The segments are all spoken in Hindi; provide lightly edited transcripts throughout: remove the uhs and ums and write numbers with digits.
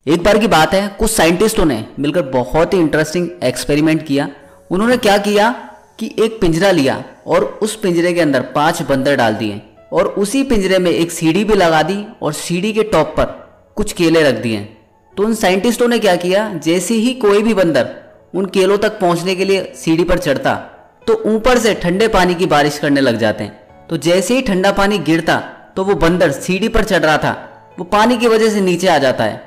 एक बार की बात है, कुछ साइंटिस्टों ने मिलकर बहुत ही इंटरेस्टिंग एक्सपेरिमेंट किया। उन्होंने क्या किया कि एक पिंजरा लिया और उस पिंजरे के अंदर 5 बंदर डाल दिए और उसी पिंजरे में एक सीढ़ी भी लगा दी और सीढ़ी के टॉप पर कुछ केले रख दिए। तो उन साइंटिस्टों ने क्या किया, जैसे ही कोई भी बंदर उन केलों तक पहुंचने के लिए सीढ़ी पर चढ़ता तो ऊपर से ठंडे पानी की बारिश करने लग जाते हैं। तो जैसे ही ठंडा पानी गिरता तो वो बंदर सीढ़ी पर चढ़ रहा था, वो पानी की वजह से नीचे आ जाता है,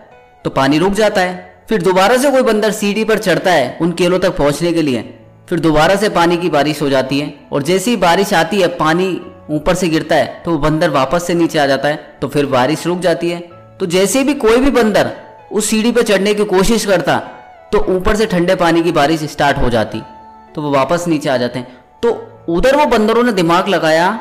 तो पानी रुक जाता है। फिर दोबारा से कोई बंदर सीढ़ी पर चढ़ता है उन केलों तक पहुंचने के लिए, फिर दोबारा से पानी की बारिश हो जाती है और जैसे ही बारिश आती है, पानी ऊपर से गिरता है तो वो बंदर वापस से नीचे आ जाता है, तो फिर बारिश रुक जाती है। तो जैसे भी कोई भी बंदर उस सीढ़ी पर चढ़ने की कोशिश करता तो ऊपर से ठंडे पानी की बारिश स्टार्ट हो जाती, तो वो वापस नीचे आ जाते हैं। तो उधर वो बंदरों ने दिमाग लगाया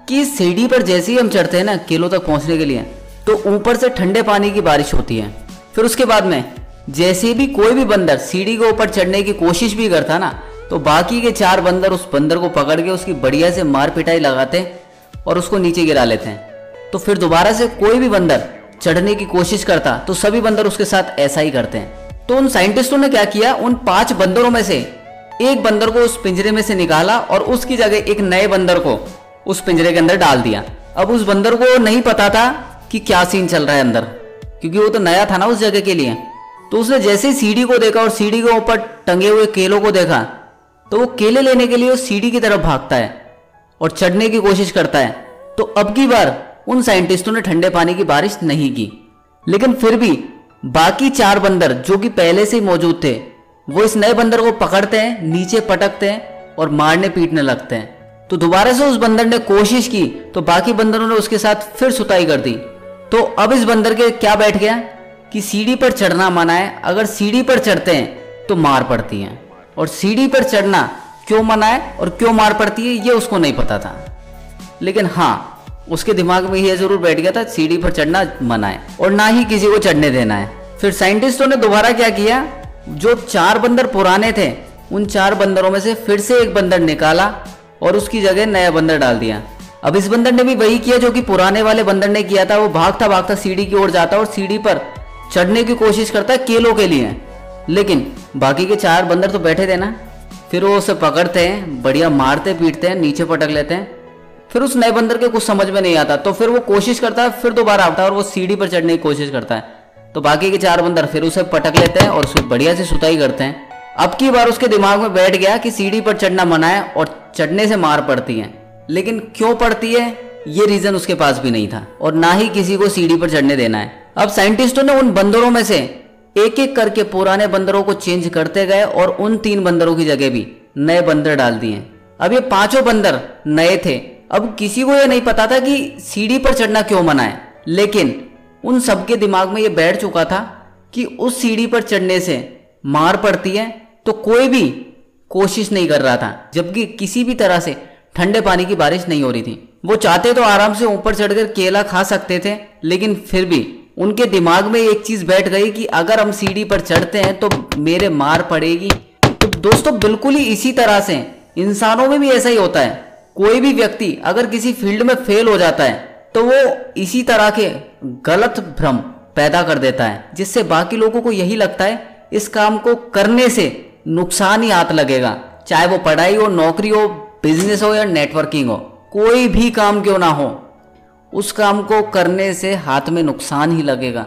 कि सीढ़ी पर जैसे ही हम चढ़ते हैं ना केलों तक पहुंचने के लिए, तो ऊपर से ठंडे पानी की बारिश होती है। फिर उसके बाद में जैसे भी कोई भी बंदर सीढ़ी के ऊपर चढ़ने की कोशिश भी करता ना, तो बाकी के 4 बंदर उस बंदर को पकड़ के उसकी बढ़िया से मार पिटाई लगाते और उसको नीचे गिरा लेते हैं। तो फिर दोबारा से कोई भी बंदर चढ़ने की कोशिश करता तो सभी बंदर उसके साथ ऐसा ही करते हैं। तो उन साइंटिस्टों ने क्या किया, उन 5 बंदरों में से एक बंदर को उस पिंजरे में से निकाला और उसकी जगह एक नए बंदर को उस पिंजरे के अंदर डाल दिया। अब उस बंदर को नहीं पता था कि क्या सीन चल रहा है अंदर, क्योंकि वो तो नया था ना उस जगह के लिए। तो उसने जैसे ही सीढ़ी को देखा और सीढ़ी के ऊपर टंगे हुए केलों को देखा, तो वो केले लेने के लिए उस सीढ़ी की तरफ भागता है और चढ़ने की कोशिश करता है। तो अब की बार उन साइंटिस्टों ने ठंडे पानी की बारिश नहीं की, लेकिन फिर भी बाकी 4 बंदर जो कि पहले से ही मौजूद थे, वो इस नए बंदर को पकड़ते हैं, नीचे पटकते हैं और मारने पीटने लगते हैं। तो दोबारा से उस बंदर ने कोशिश की तो बाकी बंदरों ने उसके साथ फिर सुताई कर दी। तो अब इस बंदर के क्या बैठ गया कि सीढ़ी पर चढ़ना मना है, अगर सीढ़ी पर चढ़ते हैं तो मार पड़ती है, और सीढ़ी पर चढ़ना क्यों मना है और क्यों मार पड़ती है ये उसको नहीं पता था। लेकिन हाँ, उसके दिमाग में ये जरूर बैठ गया था सीढ़ी पर चढ़ना मना है और ना ही किसी को चढ़ने देना है। फिर साइंटिस्टों ने दोबारा क्या किया, जो 4 बंदर पुराने थे उन 4 बंदरों में से फिर से एक बंदर निकाला और उसकी जगह नया बंदर डाल दिया। अब इस बंदर ने भी वही किया जो कि पुराने वाले बंदर ने किया था। वो भागता भागता सीढ़ी की ओर जाता और सीढ़ी पर चढ़ने की कोशिश करता है केलों के लिए, लेकिन बाकी के 4 बंदर तो बैठे थे ना। फिर वो उसे पकड़ते हैं, बढ़िया मारते पीटते हैं, नीचे पटक लेते हैं। फिर उस नए बंदर के कुछ समझ में नहीं आता, तो फिर वो कोशिश करता है, फिर दोबारा आता है और वो सीढ़ी पर चढ़ने की कोशिश करता है। तो बाकी के 4 बंदर फिर उसे पटक लेते हैं और उसको बढ़िया से सुताई करते हैं। अब की बार उसके दिमाग में बैठ गया कि सीढ़ी पर चढ़ना मना है और चढ़ने से मार पड़ती है, लेकिन क्यों पड़ती है ये रीजन उसके पास भी नहीं था और ना ही किसी को सीढ़ी पर चढ़ने देना है। अब साइंटिस्टों ने उन बंदरों में से एक एक करके पुराने बंदरों को चेंज करते गए और उन 3 बंदरों की जगह भी नए बंदर डाल दिए। अब ये 5 बंदर नए थे। अब किसी को यह नहीं पता था कि सीढ़ी पर चढ़ना क्यों मना है, लेकिन उन सबके दिमाग में यह बैठ चुका था कि उस सीढ़ी पर चढ़ने से मार पड़ती है, तो कोई भी कोशिश नहीं कर रहा था, जबकि किसी भी तरह से ठंडे पानी की बारिश नहीं हो रही थी। वो चाहते तो आराम से ऊपर चढ़कर केला खा सकते थे, लेकिन फिर भी उनके दिमाग में एक चीज बैठ गई कि अगर हम सीढ़ी पर चढ़ते हैं तो मेरे मार पड़ेगी। तो दोस्तों, बिल्कुल ही इसी तरह से इंसानों में भी ऐसा ही होता है। कोई भी व्यक्ति अगर किसी फील्ड में फेल हो जाता है तो वो इसी तरह के गलत भ्रम पैदा कर देता है, जिससे बाकी लोगों को यही लगता है इस काम को करने से नुकसान ही हाथ लगेगा। चाहे वो पढ़ाई हो, नौकरी हो, बिजनेस हो या नेटवर्किंग हो, कोई भी काम क्यों ना हो, उस काम को करने से हाथ में नुकसान ही लगेगा।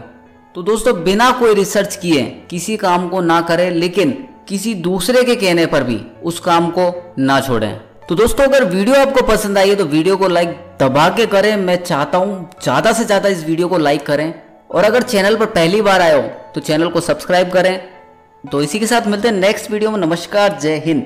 तो दोस्तों, बिना कोई रिसर्च किए किसी काम को ना करें, लेकिन किसी दूसरे के कहने पर भी उस काम को ना छोड़ें। तो दोस्तों, अगर वीडियो आपको पसंद आई है तो वीडियो को लाइक दबा के करें। मैं चाहता हूं ज्यादा से ज्यादा इस वीडियो को लाइक करें, और अगर चैनल पर पहली बार आए हो तो चैनल को सब्सक्राइब करें। तो इसी के साथ मिलते हैं नेक्स्ट वीडियो में। नमस्कार, जय हिंद।